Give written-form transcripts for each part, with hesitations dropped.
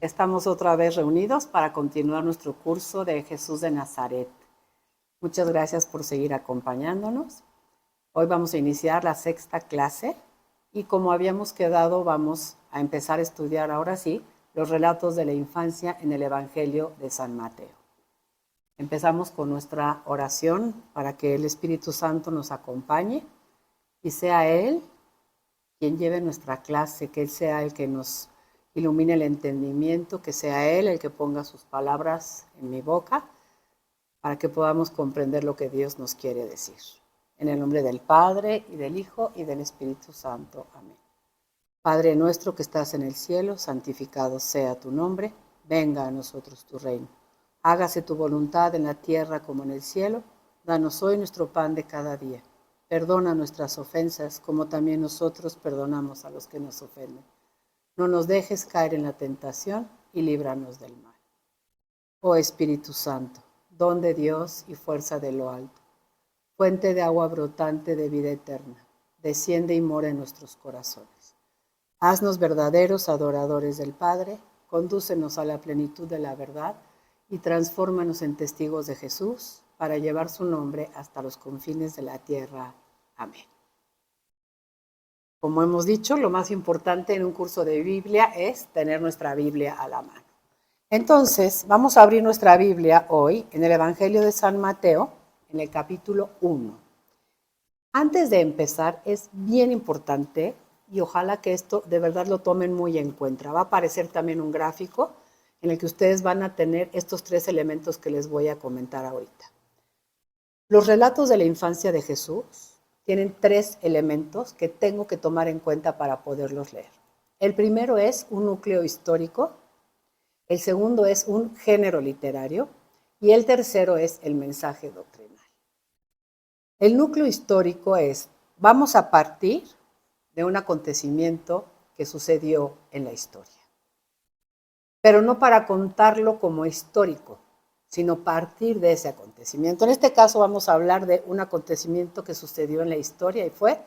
Estamos otra vez reunidos para continuar nuestro curso de Jesús de Nazaret. Muchas gracias por seguir acompañándonos. Hoy vamos a iniciar la sexta clase y como habíamos quedado vamos a empezar a estudiar ahora sí los relatos de la infancia en el Evangelio de San Mateo. Empezamos con nuestra oración para que el Espíritu Santo nos acompañe y sea Él quien lleve nuestra clase, que Él sea el que nos ilumine el entendimiento, que sea Él el que ponga sus palabras en mi boca para que podamos comprender lo que Dios nos quiere decir. En el nombre del Padre, y del Hijo, y del Espíritu Santo. Amén. Padre nuestro que estás en el cielo, santificado sea tu nombre. Venga a nosotros tu reino. Hágase tu voluntad en la tierra como en el cielo. Danos hoy nuestro pan de cada día. Perdona nuestras ofensas, como también nosotros perdonamos a los que nos ofenden. No nos dejes caer en la tentación y líbranos del mal. Oh Espíritu Santo, don de Dios y fuerza de lo alto, fuente de agua brotante de vida eterna, desciende y mora en nuestros corazones. Haznos verdaderos adoradores del Padre, condúcenos a la plenitud de la verdad y transfórmanos en testigos de Jesús para llevar su nombre hasta los confines de la tierra. Amén. Como hemos dicho, lo más importante en un curso de Biblia es tener nuestra Biblia a la mano. Entonces, vamos a abrir nuestra Biblia hoy en el Evangelio de San Mateo, en el capítulo 1. Antes de empezar, es bien importante, y ojalá que esto de verdad lo tomen muy en cuenta. Va a aparecer también un gráfico en el que ustedes van a tener estos tres elementos que les voy a comentar ahorita. Los relatos de la infancia de Jesús tienen tres elementos que tengo que tomar en cuenta para poderlos leer. El primero es un núcleo histórico, el segundo es un género literario y el tercero es el mensaje doctrinal. El núcleo histórico es, vamos a partir de un acontecimiento que sucedió en la historia, pero no para contarlo como histórico, sino partir de ese acontecimiento. En este caso vamos a hablar de un acontecimiento que sucedió en la historia y fue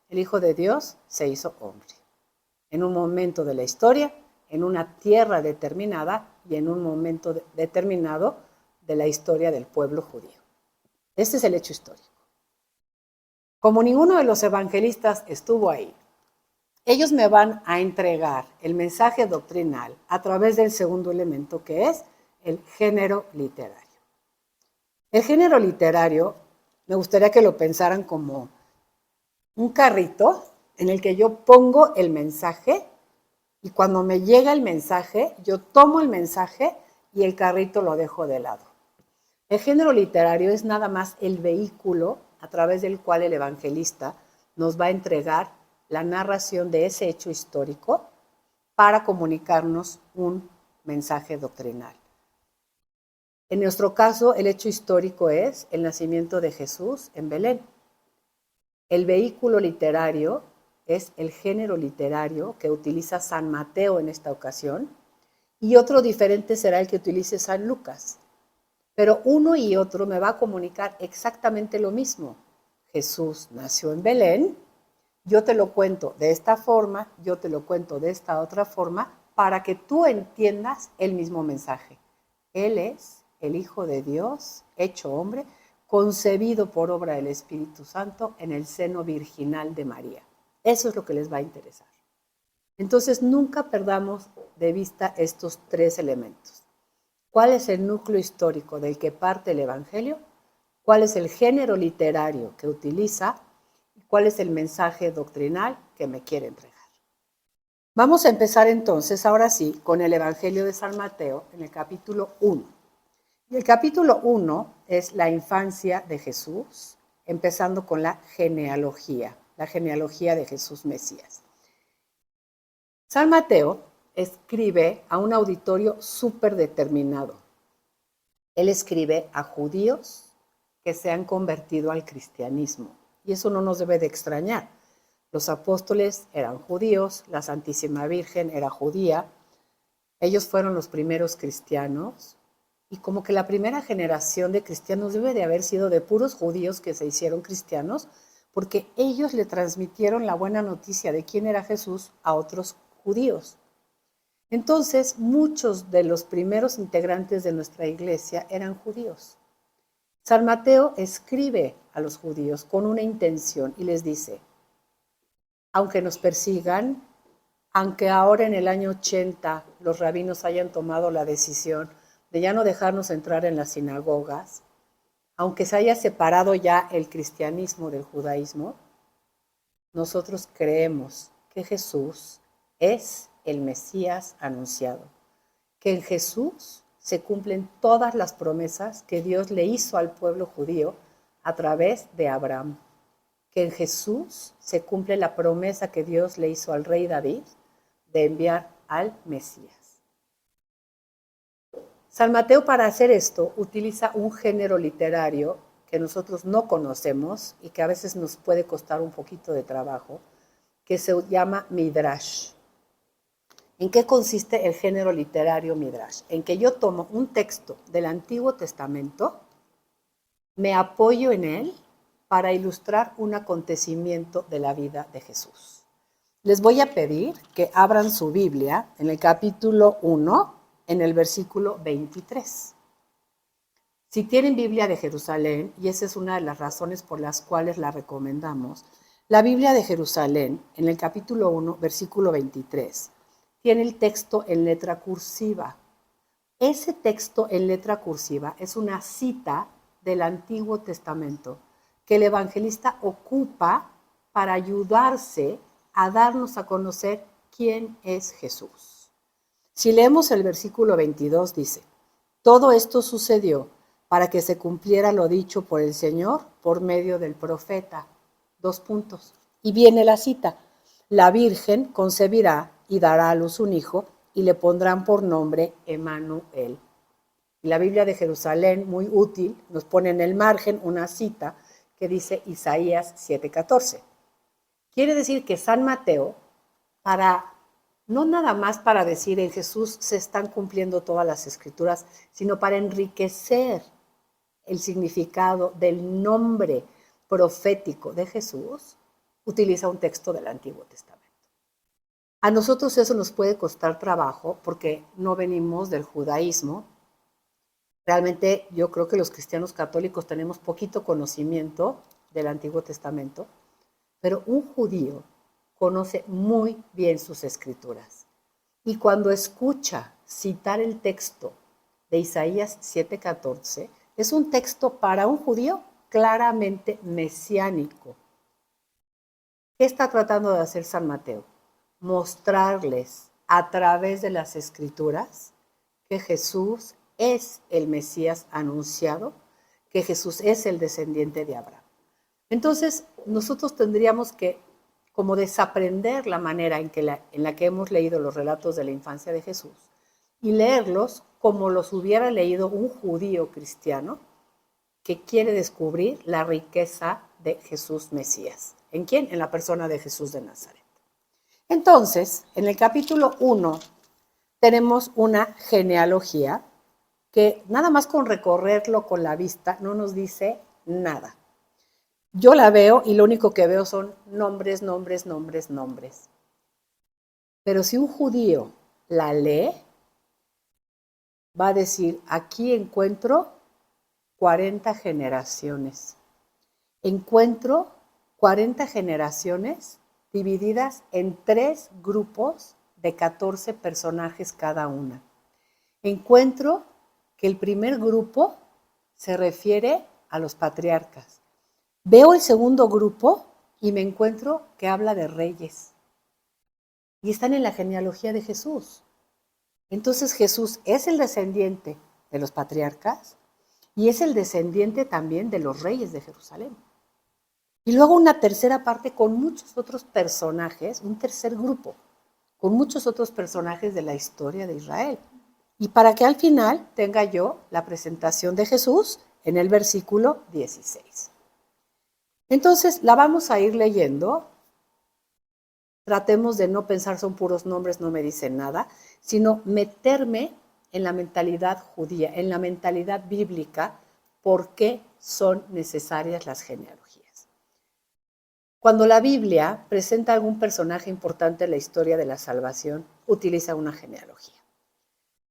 el Hijo de Dios se hizo hombre. En un momento de la historia, en una tierra determinada y en un momento determinado de la historia del pueblo judío. Este es el hecho histórico. Como ninguno de los evangelistas estuvo ahí, ellos me van a entregar el mensaje doctrinal a través del segundo elemento que es el género literario. El género literario, me gustaría que lo pensaran como un carrito en el que yo pongo el mensaje y cuando me llega el mensaje, yo tomo el mensaje y el carrito lo dejo de lado. El género literario es nada más el vehículo a través del cual el evangelista nos va a entregar la narración de ese hecho histórico para comunicarnos un mensaje doctrinal. En nuestro caso, el hecho histórico es el nacimiento de Jesús en Belén. El vehículo literario es el género literario que utiliza San Mateo en esta ocasión y otro diferente será el que utilice San Lucas. Pero uno y otro me va a comunicar exactamente lo mismo. Jesús nació en Belén, yo te lo cuento de esta forma, yo te lo cuento de esta otra forma, para que tú entiendas el mismo mensaje. Él es el Hijo de Dios, hecho hombre, concebido por obra del Espíritu Santo en el seno virginal de María. Eso es lo que les va a interesar. Entonces, nunca perdamos de vista estos tres elementos. ¿Cuál es el núcleo histórico del que parte el Evangelio? ¿Cuál es el género literario que utiliza? ¿Y cuál es el mensaje doctrinal que me quiere entregar? Vamos a empezar entonces, ahora sí, con el Evangelio de San Mateo en el capítulo 1. Y el capítulo 1 es la infancia de Jesús, empezando con la genealogía de Jesús Mesías. San Mateo escribe a un auditorio súper determinado. Él escribe a judíos que se han convertido al cristianismo. Y eso no nos debe de extrañar. Los apóstoles eran judíos, la Santísima Virgen era judía. Ellos fueron los primeros cristianos. Y como que la primera generación de cristianos debe de haber sido de puros judíos que se hicieron cristianos, porque ellos le transmitieron la buena noticia de quién era Jesús a otros judíos. Entonces, muchos de los primeros integrantes de nuestra iglesia eran judíos. San Mateo escribe a los judíos con una intención y les dice, aunque nos persigan, aunque ahora en el año 80 los rabinos hayan tomado la decisión de ya no dejarnos entrar en las sinagogas, aunque se haya separado ya el cristianismo del judaísmo, nosotros creemos que Jesús es el Mesías anunciado, que en Jesús se cumplen todas las promesas que Dios le hizo al pueblo judío a través de Abraham, que en Jesús se cumple la promesa que Dios le hizo al rey David de enviar al Mesías. San Mateo, para hacer esto, utiliza un género literario que nosotros no conocemos y que a veces nos puede costar un poquito de trabajo, que se llama Midrash. ¿En qué consiste el género literario Midrash? En que yo tomo un texto del Antiguo Testamento, me apoyo en él para ilustrar un acontecimiento de la vida de Jesús. Les voy a pedir que abran su Biblia en el capítulo 1, en el versículo 23. Si tienen Biblia de Jerusalén, y esa es una de las razones por las cuales la recomendamos, la Biblia de Jerusalén, en el capítulo 1, versículo 23, tiene el texto en letra cursiva. Ese texto en letra cursiva es una cita del Antiguo Testamento que el evangelista ocupa para ayudarse a darnos a conocer quién es Jesús. Si leemos el versículo 22, dice, todo esto sucedió para que se cumpliera lo dicho por el Señor por medio del profeta. Y viene la cita, la Virgen concebirá y dará a luz un hijo y le pondrán por nombre Emmanuel. Y la Biblia de Jerusalén, muy útil, nos pone en el margen una cita que dice Isaías 7:14. Quiere decir que San Mateo, no nada más para decir en Jesús se están cumpliendo todas las escrituras, sino para enriquecer el significado del nombre profético de Jesús, utiliza un texto del Antiguo Testamento. A nosotros eso nos puede costar trabajo porque no venimos del judaísmo. Realmente yo creo que los cristianos católicos tenemos poquito conocimiento del Antiguo Testamento, pero un judío conoce muy bien sus escrituras. Y cuando escucha citar el texto de Isaías 7:14, es un texto para un judío claramente mesiánico. ¿Qué está tratando de hacer San Mateo? Mostrarles a través de las escrituras que Jesús es el Mesías anunciado, que Jesús es el descendiente de Abraham. Entonces, nosotros tendríamos que como desaprender la manera en la que hemos leído los relatos de la infancia de Jesús y leerlos como los hubiera leído un judío cristiano que quiere descubrir la riqueza de Jesús Mesías. ¿En quién? En la persona de Jesús de Nazaret. Entonces, en el capítulo 1 tenemos una genealogía que nada más con recorrerlo con la vista no nos dice nada. Yo la veo y lo único que veo son nombres, nombres, nombres, nombres. Pero si un judío la lee, va a decir, aquí encuentro 40 generaciones. Encuentro 40 generaciones divididas en 3 grupos de 14 personajes cada una. Encuentro que el primer grupo se refiere a los patriarcas. Veo el segundo grupo y me encuentro que habla de reyes. Y están en la genealogía de Jesús. Entonces Jesús es el descendiente de los patriarcas y es el descendiente también de los reyes de Jerusalén. Y luego una tercera parte con muchos otros personajes, un tercer grupo, con muchos otros personajes de la historia de Israel. Y para que al final tenga yo la presentación de Jesús en el versículo 16. Entonces la vamos a ir leyendo. Tratemos de no pensar son puros nombres, no me dicen nada, sino meterme en la mentalidad judía, en la mentalidad bíblica, por qué son necesarias las genealogías. Cuando la Biblia presenta algún personaje importante en la historia de la salvación, utiliza una genealogía.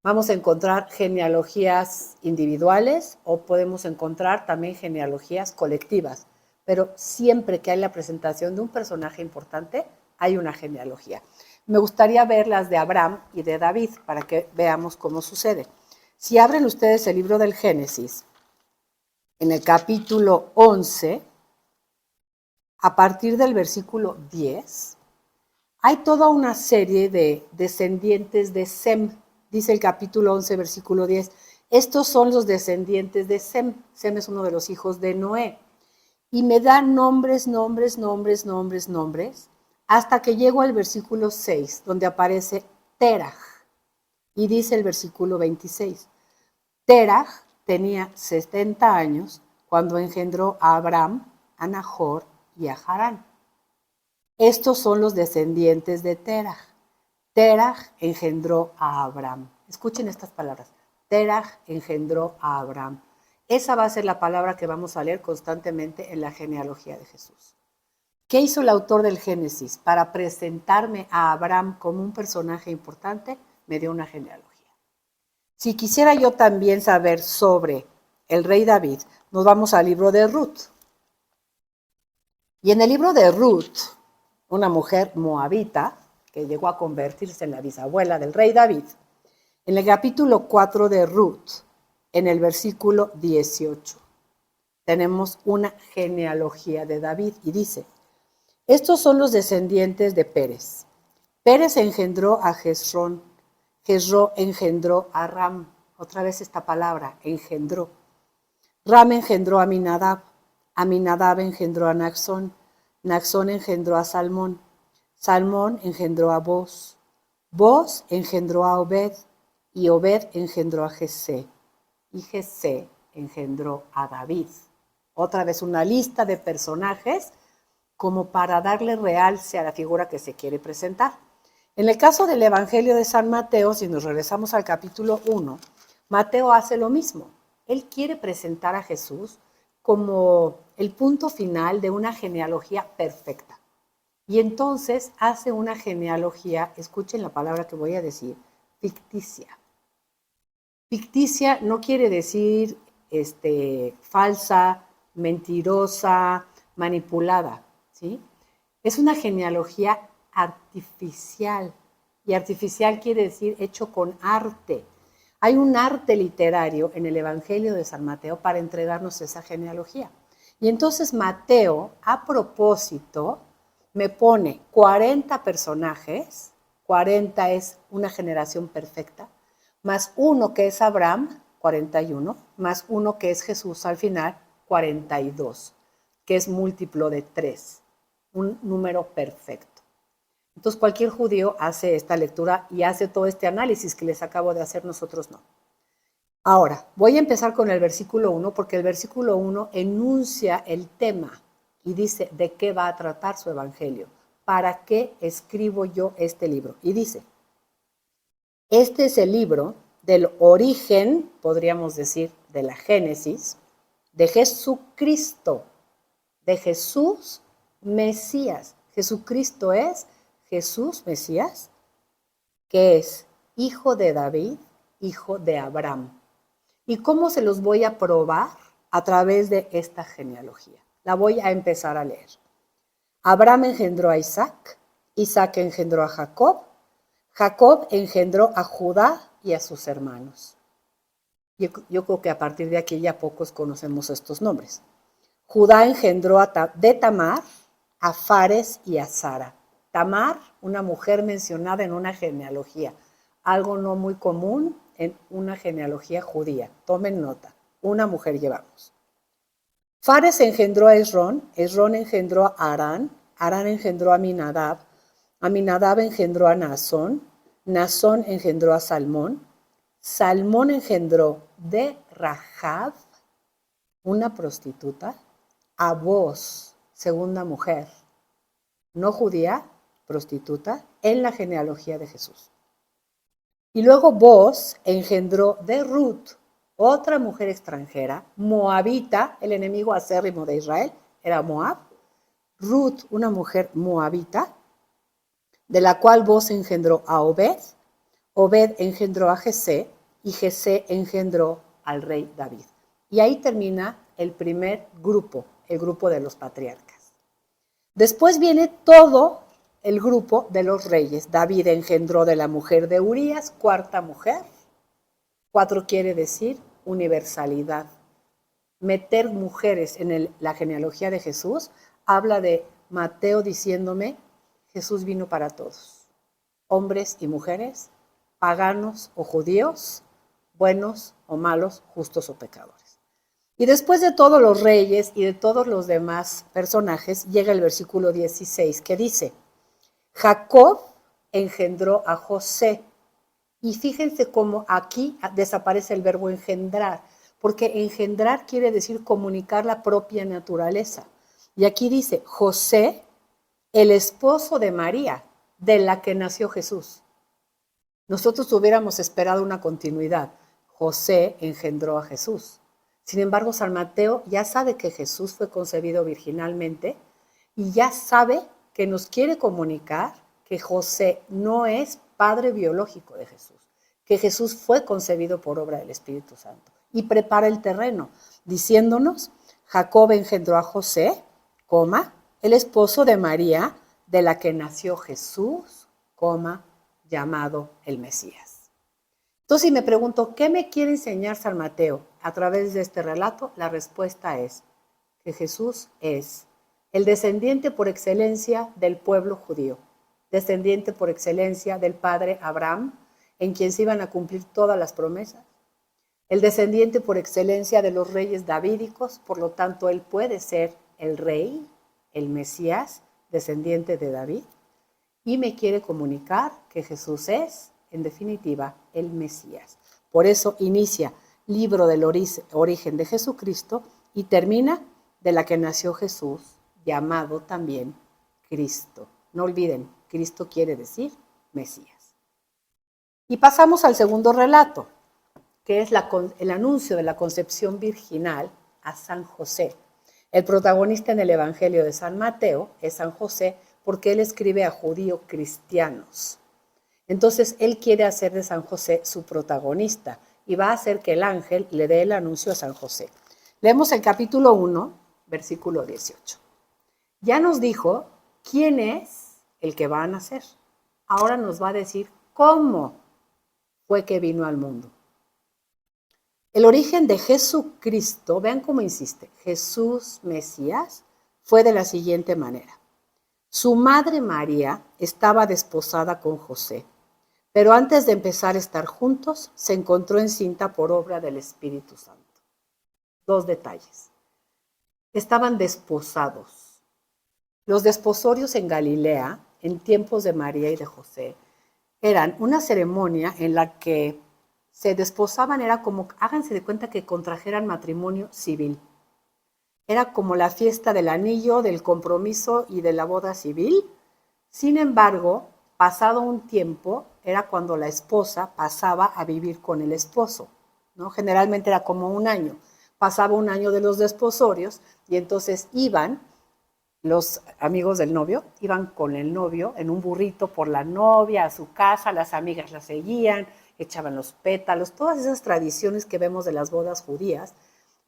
Vamos a encontrar genealogías individuales o podemos encontrar también genealogías colectivas, pero siempre que hay la presentación de un personaje importante, hay una genealogía. Me gustaría ver las de Abraham y de David para que veamos cómo sucede. Si abren ustedes el libro del Génesis, en el capítulo 11, a partir del versículo 10, hay toda una serie de descendientes de Sem. Dice el capítulo 11, versículo 10. Estos son los descendientes de Sem. Sem es uno de los hijos de Noé. Y me da nombres, hasta que llego al versículo 6, donde aparece Teraj. Y dice el versículo 26. Teraj tenía 70 años cuando engendró a Abraham, a Nahor y a Harán. Estos son los descendientes de Teraj. Teraj engendró a Abraham. Escuchen estas palabras. Teraj engendró a Abraham. Esa va a ser la palabra que vamos a leer constantemente en la genealogía de Jesús. ¿Qué hizo el autor del Génesis para presentarme a Abraham como un personaje importante? Me dio una genealogía. Si quisiera yo también saber sobre el rey David, nos vamos al libro de Ruth. Y en el libro de Ruth, una mujer moabita que llegó a convertirse en la bisabuela del rey David, en el capítulo 4 de Ruth, en el versículo 18, tenemos una genealogía de David y dice, estos son los descendientes de Pérez. Pérez engendró a Jezrón, Jezrón engendró a Ram, otra vez esta palabra, engendró. Ram engendró a Aminadab, Aminadab engendró a Naxón, Naxón engendró a Salmón, Salmón engendró a Boz, Boz engendró a Obed, y Obed engendró a Jesé, y Jesé engendró a David. Otra vez una lista de personajes como para darle realce a la figura que se quiere presentar. En el caso del Evangelio de San Mateo, si nos regresamos al capítulo 1, Mateo hace lo mismo. Él quiere presentar a Jesús como el punto final de una genealogía perfecta. Y entonces hace una genealogía, escuchen la palabra que voy a decir, ficticia. Ficticia no quiere decir falsa, mentirosa, manipulada, ¿sí? Es una genealogía artificial. Y artificial quiere decir hecho con arte. Hay un arte literario en el Evangelio de San Mateo para entregarnos esa genealogía. Y entonces Mateo, a propósito, me pone 40 personajes, 40 es una generación perfecta, más uno que es Abraham, 41, más uno que es Jesús al final, 42, que es múltiplo de 3, un número perfecto. Entonces cualquier judío hace esta lectura y hace todo este análisis que les acabo de hacer, nosotros no. Ahora, voy a empezar con el versículo 1 porque el versículo 1 enuncia el tema y dice de qué va a tratar su evangelio. ¿Para qué escribo yo este libro? Y dice, este es el libro del origen, podríamos decir, de la Génesis, de Jesucristo, de Jesús Mesías. Jesucristo es Jesús Mesías, que es hijo de David, hijo de Abraham. ¿Y cómo se los voy a probar? A través de esta genealogía. La voy a empezar a leer. Abraham engendró a Isaac, Isaac engendró a Jacob, Jacob engendró a Judá y a sus hermanos. Yo creo que a partir de aquí ya pocos conocemos estos nombres. Judá engendró de Tamar a Fares y a Sara. Tamar, una mujer mencionada en una genealogía, algo no muy común en una genealogía judía. Tomen nota, una mujer llevamos. Fares engendró a Esrón, Esrón engendró a Arán, Arán engendró a Aminadab, Aminadab engendró a Naasón, Naasón engendró a Salmón, Salmón engendró de Rahab, una prostituta, a Boz, segunda mujer, no judía, prostituta, en la genealogía de Jesús. Y luego Boz engendró de Ruth, otra mujer extranjera, moabita, el enemigo acérrimo de Israel, era Moab. Ruth, una mujer moabita, de la cual Booz engendró a Obed, Obed engendró a Jesé, y Jesé engendró al rey David. Y ahí termina el primer grupo, el grupo de los patriarcas. Después viene todo el grupo de los reyes. David engendró de la mujer de Urías, cuarta mujer. 4 quiere decir universalidad. Meter mujeres en la genealogía de Jesús habla de Mateo diciéndome, Jesús vino para todos, hombres y mujeres, paganos o judíos, buenos o malos, justos o pecadores. Y después de todos los reyes y de todos los demás personajes, llega el versículo 16 que dice, Jacob engendró a José. Y fíjense cómo aquí desaparece el verbo engendrar, porque engendrar quiere decir comunicar la propia naturaleza. Y aquí dice, José, el esposo de María, de la que nació Jesús. Nosotros hubiéramos esperado una continuidad. José engendró a Jesús. Sin embargo, San Mateo ya sabe que Jesús fue concebido virginalmente y ya sabe que nos quiere comunicar que José no es padre biológico de Jesús, que Jesús fue concebido por obra del Espíritu Santo y prepara el terreno, diciéndonos, Jacob engendró a José, el esposo de María, de la que nació Jesús, llamado el Mesías. Entonces, si me pregunto, ¿qué me quiere enseñar San Mateo a través de este relato? La respuesta es que Jesús es el descendiente por excelencia del pueblo judío, descendiente por excelencia del padre Abraham, en quien se iban a cumplir todas las promesas, el descendiente por excelencia de los reyes davídicos, por lo tanto, él puede ser el rey, el Mesías, descendiente de David, y me quiere comunicar que Jesús es, en definitiva, el Mesías. Por eso inicia libro del origen de Jesucristo y termina de la que nació Jesús, llamado también Cristo. No olviden, Cristo quiere decir Mesías. Y pasamos al segundo relato, que es el anuncio de la concepción virginal a San José. El protagonista en el Evangelio de San Mateo es San José porque él escribe a judíos cristianos. Entonces, él quiere hacer de San José su protagonista y va a hacer que el ángel le dé el anuncio a San José. Leemos el capítulo 1, versículo 18. Ya nos dijo quién es el que va a nacer. Ahora nos va a decir cómo fue que vino al mundo. El origen de Jesucristo, vean cómo insiste, Jesús Mesías, fue de la siguiente manera. Su madre María estaba desposada con José, pero antes de empezar a estar juntos, se encontró encinta por obra del Espíritu Santo. 2 detalles. Estaban desposados. Los desposorios en Galilea, en tiempos de María y de José, eran una ceremonia en la que se desposaban, era como, háganse de cuenta que contrajeran matrimonio civil. Era como la fiesta del anillo, del compromiso y de la boda civil. Sin embargo, pasado un tiempo, era cuando la esposa pasaba a vivir con el esposo, ¿no? Generalmente era como un año. Pasaba un año de los desposorios y entonces iban los amigos del novio, iban con el novio en un burrito por la novia a su casa, las amigas la seguían, echaban los pétalos, todas esas tradiciones que vemos de las bodas judías,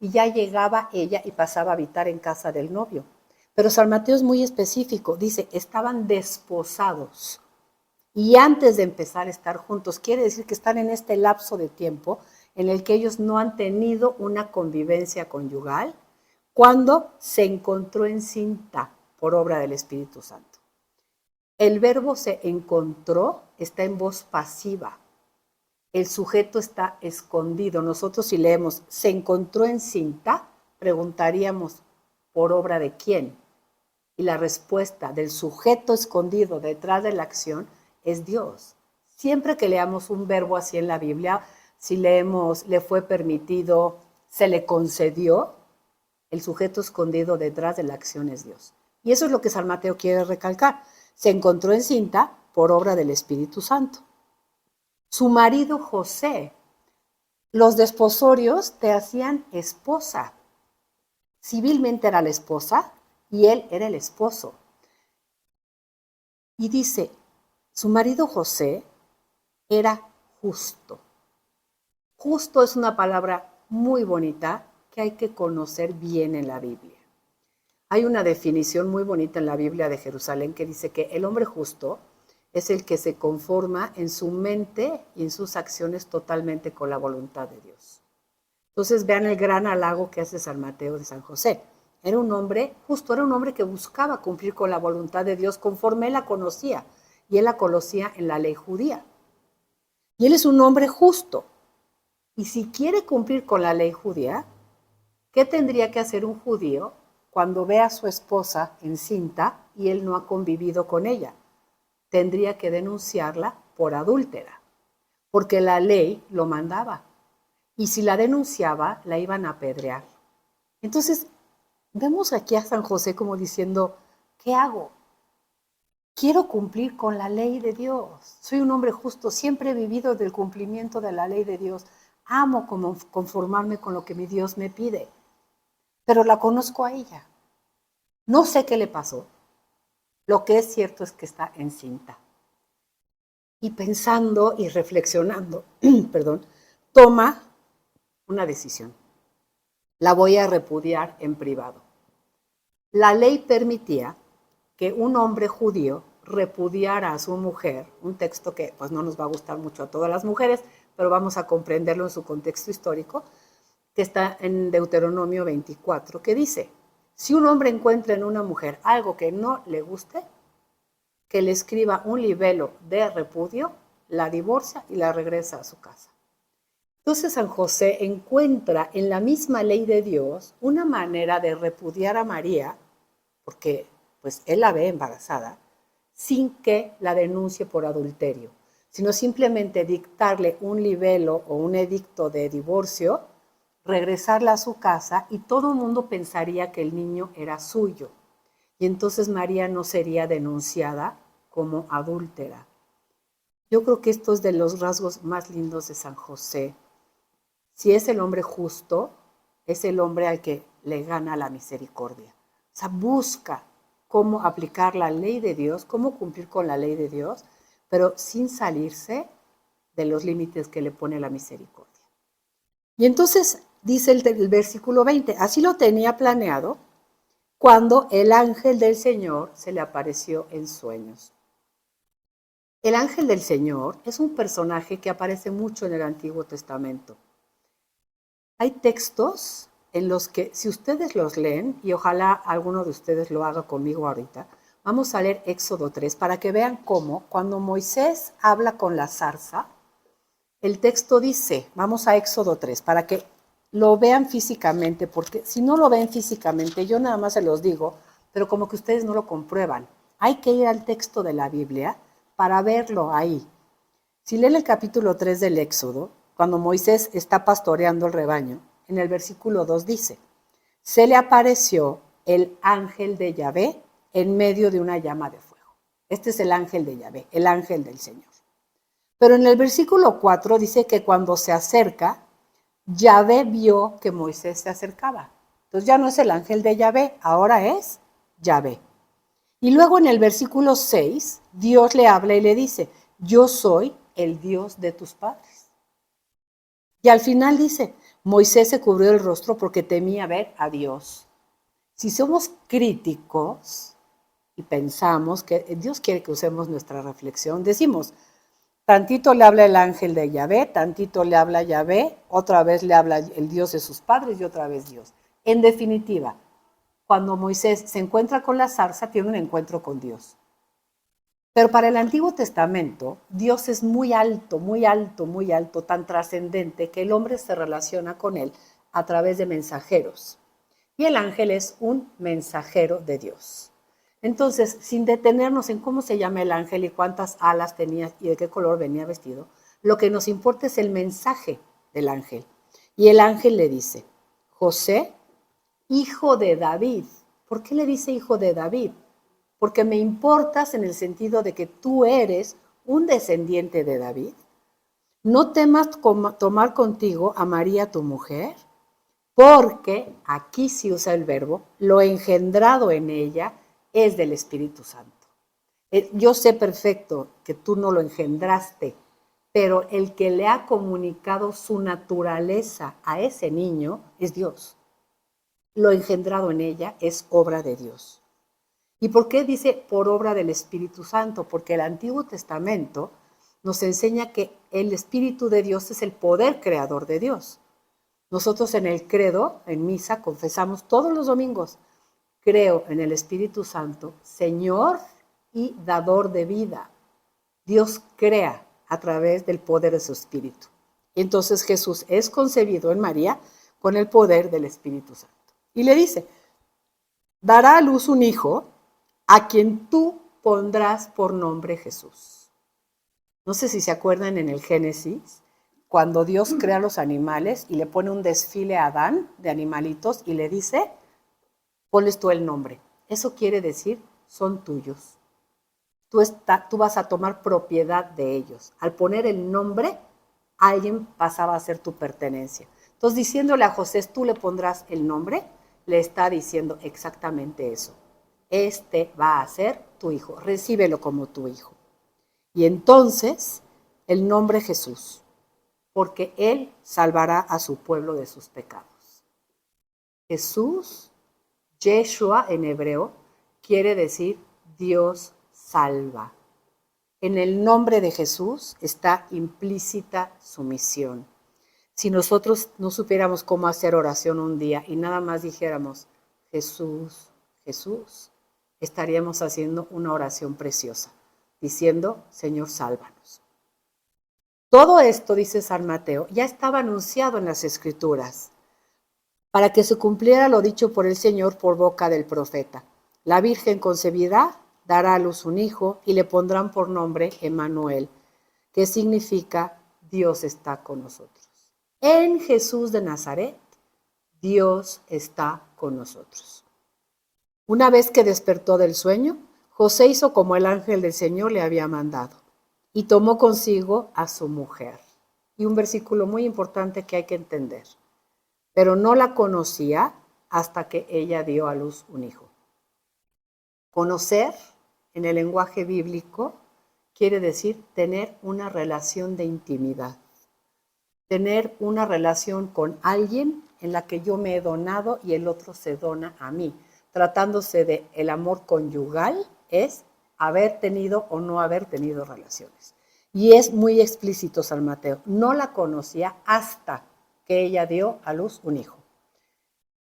y ya llegaba ella y pasaba a habitar en casa del novio. Pero San Mateo es muy específico, dice, estaban desposados. Y antes de empezar a estar juntos, quiere decir que están en este lapso de tiempo en el que ellos no han tenido una convivencia conyugal, cuando se encontró encinta por obra del Espíritu Santo. El verbo se encontró está en voz pasiva. El sujeto está escondido. Nosotros si leemos se encontró encinta, preguntaríamos ¿por obra de quién? Y la respuesta del sujeto escondido detrás de la acción es Dios. Siempre que leamos un verbo así en la Biblia, si leemos le fue permitido, se le concedió, el sujeto escondido detrás de la acción es Dios. Y eso es lo que San Mateo quiere recalcar. Se encontró encinta por obra del Espíritu Santo. Su marido José, los desposorios te hacían esposa. Civilmente era la esposa y él era el esposo. Y dice, su marido José era justo. Justo es una palabra muy bonita que hay que conocer bien en la Biblia. Hay una definición muy bonita en la Biblia de Jerusalén que dice que el hombre justo es el que se conforma en su mente y en sus acciones totalmente con la voluntad de Dios. Entonces vean el gran halago que hace San Mateo de San José. Era un hombre justo, era un hombre que buscaba cumplir con la voluntad de Dios conforme él la conocía, y él la conocía en la ley judía. Y él es un hombre justo. Y si quiere cumplir con la ley judía, ¿qué tendría que hacer un judío cuando ve a su esposa encinta y él no ha convivido con ella? Tendría que denunciarla por adúltera, porque la ley lo mandaba. Y si la denunciaba, la iban a apedrear. Entonces, vemos aquí a San José como diciendo, ¿qué hago? Quiero cumplir con la ley de Dios. Soy un hombre justo, siempre he vivido del cumplimiento de la ley de Dios. Amo conformarme con lo que mi Dios me pide, pero la conozco a ella. No sé qué le pasó. Lo que es cierto es que está encinta. Y pensando y reflexionando, toma una decisión. La voy a repudiar en privado. La ley permitía que un hombre judío repudiara a su mujer, un texto que pues no nos va a gustar mucho a todas las mujeres, pero vamos a comprenderlo en su contexto histórico, que está en Deuteronomio 24, que dice, si un hombre encuentra en una mujer algo que no le guste, que le escriba un libelo de repudio, la divorcia y la regresa a su casa. Entonces San José encuentra en la misma ley de Dios una manera de repudiar a María, porque pues él la ve embarazada, sin que la denuncie por adulterio, sino simplemente dictarle un libelo o un edicto de divorcio, regresarla a su casa y todo el mundo pensaría que el niño era suyo. Y entonces María no sería denunciada como adúltera. Yo creo que esto es de los rasgos más lindos de San José. Si es el hombre justo, es el hombre al que le gana la misericordia. O sea, busca cómo aplicar la ley de Dios, cómo cumplir con la ley de Dios, pero sin salirse de los límites que le pone la misericordia. Y entonces dice el versículo 20, así lo tenía planeado cuando el ángel del Señor se le apareció en sueños. El ángel del Señor es un personaje que aparece mucho en el Antiguo Testamento. Hay textos en los que, si ustedes los leen, y ojalá alguno de ustedes lo haga conmigo ahorita, vamos a leer Éxodo 3 para que vean cómo, cuando Moisés habla con la zarza, el texto dice, vamos a Éxodo 3, para que lo vean físicamente, porque si no lo ven físicamente, yo nada más se los digo, pero como que ustedes no lo comprueban. Hay que ir al texto de la Biblia para verlo ahí. Si leen el capítulo 3 del Éxodo, cuando Moisés está pastoreando el rebaño, en el versículo 2 dice, se le apareció el ángel de Yahvé en medio de una llama de fuego. Este es el ángel de Yahvé, el ángel del Señor. Pero en el versículo 4 dice que cuando se acerca, Yahvé vio que Moisés se acercaba. Entonces ya no es el ángel de Yahvé, ahora es Yahvé. Y luego en el versículo 6, Dios le habla y le dice, yo soy el Dios de tus padres. Y al final dice, Moisés se cubrió el rostro porque temía ver a Dios. Si somos críticos y pensamos que Dios quiere que usemos nuestra reflexión, decimos, tantito le habla el ángel de Yahvé, tantito le habla Yahvé, otra vez le habla el Dios de sus padres y otra vez Dios. En definitiva, cuando Moisés se encuentra con la zarza, tiene un encuentro con Dios. Pero para el Antiguo Testamento, Dios es muy alto, muy alto, muy alto, tan trascendente que el hombre se relaciona con él a través de mensajeros. Y el ángel es un mensajero de Dios. Entonces, sin detenernos en cómo se llama el ángel y cuántas alas tenía y de qué color venía vestido, lo que nos importa es el mensaje del ángel. Y el ángel le dice, José, hijo de David. ¿Por qué le dice hijo de David? Porque me importas en el sentido de que tú eres un descendiente de David. No temas tomar contigo a María tu mujer, porque aquí sí usa el verbo, lo engendrado en ella es del Espíritu Santo. Yo sé perfecto que tú no lo engendraste, pero el que le ha comunicado su naturaleza a ese niño es Dios. Lo engendrado en ella es obra de Dios. ¿Y por qué dice por obra del Espíritu Santo? Porque el Antiguo Testamento nos enseña que el Espíritu de Dios es el poder creador de Dios. Nosotros en el credo, en misa, confesamos todos los domingos, creo en el Espíritu Santo, Señor y dador de vida. Dios crea a través del poder de su Espíritu. Entonces Jesús es concebido en María con el poder del Espíritu Santo. Y le dice, dará a luz un hijo a quien tú pondrás por nombre Jesús. No sé si se acuerdan en el Génesis, cuando Dios crea los animales y le pone un desfile a Adán de animalitos y le dice, ponles tú el nombre. Eso quiere decir, son tuyos. Tú vas a tomar propiedad de ellos. Al poner el nombre, alguien pasaba a ser tu pertenencia. Entonces, diciéndole a José, tú le pondrás el nombre, le está diciendo exactamente eso. Este va a ser tu hijo, recíbelo como tu hijo. Y entonces, el nombre Jesús, porque Él salvará a su pueblo de sus pecados. Jesús, Yeshua en hebreo, quiere decir Dios salva. En el nombre de Jesús está implícita su misión. Si nosotros no supiéramos cómo hacer oración un día y nada más dijéramos, Jesús, Jesús, estaríamos haciendo una oración preciosa, diciendo, Señor, sálvanos. Todo esto, dice San Mateo, ya estaba anunciado en las Escrituras, para que se cumpliera lo dicho por el Señor por boca del profeta. La Virgen concebirá, dará a luz un hijo y le pondrán por nombre Emmanuel, que significa Dios está con nosotros. En Jesús de Nazaret, Dios está con nosotros. Una vez que despertó del sueño, José hizo como el ángel del Señor le había mandado y tomó consigo a su mujer. Y un versículo muy importante que hay que entender. Pero no la conocía hasta que ella dio a luz un hijo. Conocer, en el lenguaje bíblico, quiere decir tener una relación de intimidad. Tener una relación con alguien en la que yo me he donado y el otro se dona a mí. Tratándose de el amor conyugal, es haber tenido o no haber tenido relaciones. Y es muy explícito San Mateo. No la conocía hasta que ella dio a luz un hijo.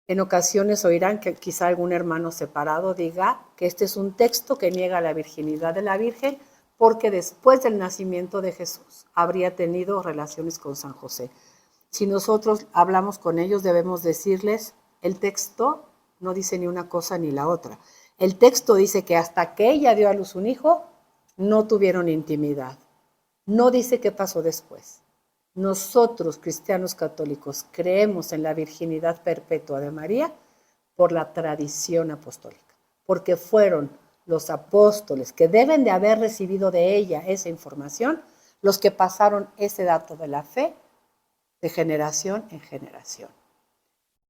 En ocasiones oirán que quizá algún hermano separado diga que este es un texto que niega la virginidad de la Virgen porque después del nacimiento de Jesús habría tenido relaciones con San José. Si nosotros hablamos con ellos, debemos decirles, el texto no dice ni una cosa ni la otra. El texto dice que hasta que ella dio a luz un hijo, no tuvieron intimidad. No dice qué pasó después. Nosotros, cristianos católicos, creemos en la virginidad perpetua de María por la tradición apostólica, porque fueron los apóstoles que deben de haber recibido de ella esa información, los que pasaron ese dato de la fe de generación en generación.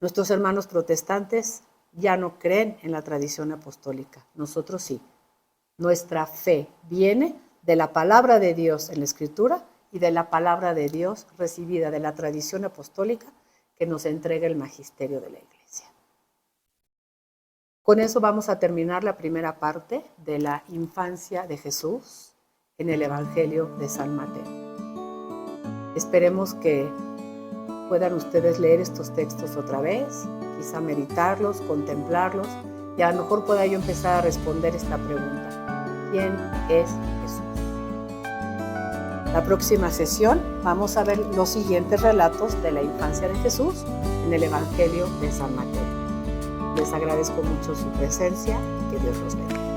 Nuestros hermanos protestantes ya no creen en la tradición apostólica, nosotros sí. Nuestra fe viene de la palabra de Dios en la Escritura y de la palabra de Dios recibida de la tradición apostólica que nos entrega el magisterio de la Iglesia. Con eso vamos a terminar la primera parte de la infancia de Jesús en el Evangelio de San Mateo. Esperemos que puedan ustedes leer estos textos otra vez, quizá meditarlos, contemplarlos, y a lo mejor pueda yo empezar a responder esta pregunta. ¿Quién es Jesús? La próxima sesión vamos a ver los siguientes relatos de la infancia de Jesús en el Evangelio de San Mateo. Les agradezco mucho su presencia y que Dios los bendiga.